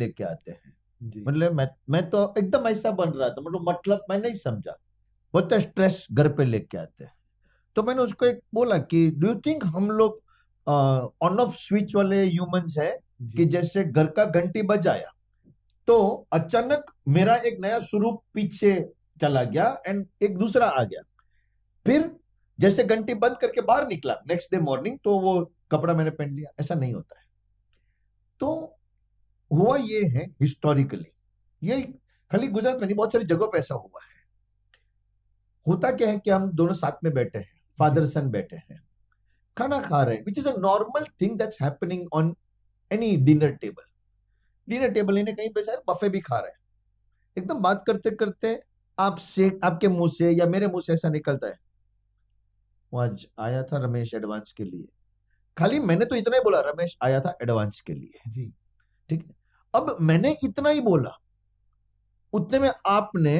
लेके आते हैं। जी मतलब मैं तो एकदम ऐसा बन रहा था, मतलब मैं नहीं समझा। बोलते स्ट्रेस घर पे लेके आते हैं। तो मैंने उसको एक बोला कि डू यू थिंक हम लोग ऑन ऑफ स्विच वाले ह्यूमंस है, कि जी जैसे घर का घंटी बजाया तो अचानक मेरा एक नया स्वरूप पीछे चला गया एंड एक दूसरा आ गया। फिर जैसे घंटी बंद करके बाहर निकला नेक्स्ट डे मॉर्निंग, तो वो कपड़ा मैंने पहन लिया। ऐसा नहीं होता है। तो हुआ ये है हिस्टोरिकली, ये खाली गुजरात में नहीं, बहुत सारी जगहों पे ऐसा हुआ है। होता क्या है कि हम दोनों साथ में बैठे हैं, जी फादर सन बैठे हैं, खाना खा रहे हैं, which is a normal thing that's happening on any dinner table. Dinner table इन्हें कहीं पे शायद बफे भी खा रहे हैं, एकदम बात करते करते आपसे, आपके मुंह से या मेरे मुंह से ऐसा निकलता है, वो आज आया था रमेश एडवांस के लिए। खाली मैंने तो इतना ही बोला, रमेश आया था एडवांस के लिए। जी ठीक है। अब मैंने इतना ही बोला, उतने में आपने,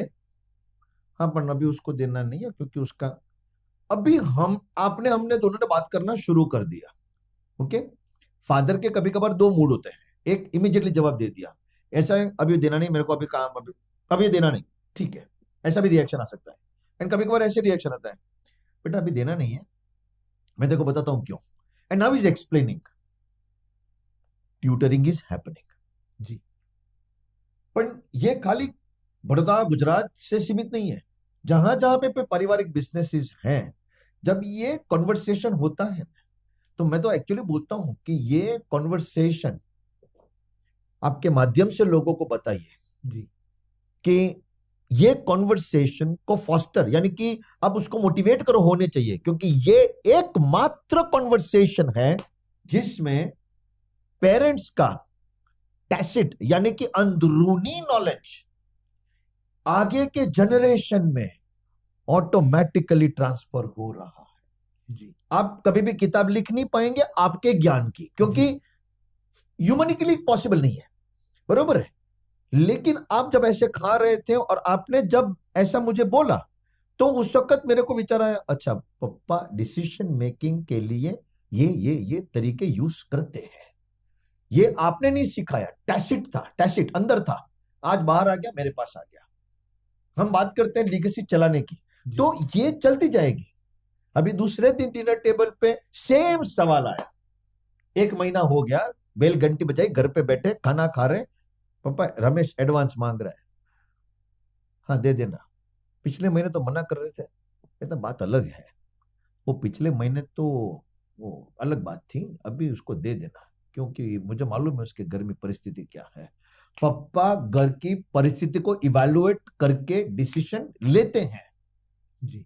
हाँ पर अभी उसको देना नहीं है क्योंकि उसका, अभी हम आपने हमने दोनों ने बात करना शुरू कर दिया। ओके। फादर के कभी कभार दो मूड होते हैं, एक इमीडिएटली जवाब दे दिया, ऐसा है अभी देना नहीं मेरे को, अभी काम, अभी देना नहीं, ठीक है, ऐसा भी रिएक्शन आ सकता है। एंड कभी कभार ऐसे रिएक्शन आता है, बेटा अभी देना नहीं है, मैं तेरे को बताता हूं क्यों। And now is explaining, tutoring is happening. जी पर ये खाली बड़ौदा गुजरात से सीमित नहीं है, जहां जहां पे पारिवारिक बिजनेसेस हैं, जब ये कॉन्वर्सेशन होता है, तो मैं तो एक्चुअली बोलता हूं कि ये कॉन्वर्सेशन आपके माध्यम से लोगों को बताइए जी कि ये कॉन्वर्सेशन को फॉस्टर, यानी कि आप उसको मोटिवेट करो होने चाहिए, क्योंकि ये एकमात्र कॉन्वर्सेशन है जिसमें पेरेंट्स का टैसिट यानी कि अंदरूनी नॉलेज आगे के जनरेशन में ऑटोमेटिकली ट्रांसफर हो रहा है। जी आप कभी भी किताब लिख नहीं पाएंगे आपके ज्ञान की, क्योंकि ह्यूमनिकली पॉसिबल नहीं है, बरोबर है। लेकिन आप जब ऐसे खा रहे थे और आपने जब ऐसा मुझे बोला, तो उस वक्त मेरे को विचार आया, अच्छा पप्पा डिसीजन मेकिंग के लिए ये तरीके यूज करते हैं। ये आपने नहीं सिखाया, टैसिट था, टैसिट अंदर था, आज बाहर आ गया, मेरे पास आ गया। हम बात करते हैं लीगेसी चलाने की, जी तो ये चलती जाएगी। अभी दूसरे दिन डिनर टेबल पे सेम सवाल आया, 1 महीना हो गया, बेल घंटी बजाई, घर पे बैठे खाना खा रहे, पापा रमेश एडवांस मांग रहा है, हाँ दे देना। पिछले महीने तो मना कर रहे थे, कहता बात अलग है, वो पिछले महीने तो वो अलग बात थी, अभी उसको दे देना, क्योंकि मुझे मालूम है उसके घर में परिस्थिति क्या है। पापा घर की परिस्थिति को इवैल्यूएट करके डिसीजन लेते हैं। जी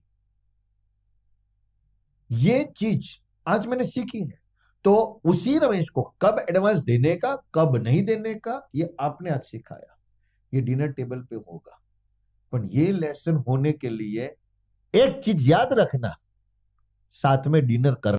ये चीज आज मैंने सीखी है। तो उसी रमेश को कब एडवांस देने का, कब नहीं देने का, ये आपने आज सिखाया। ये डिनर टेबल पे होगा, पर ये लेसन होने के लिए एक चीज याद रखना, साथ में डिनर कर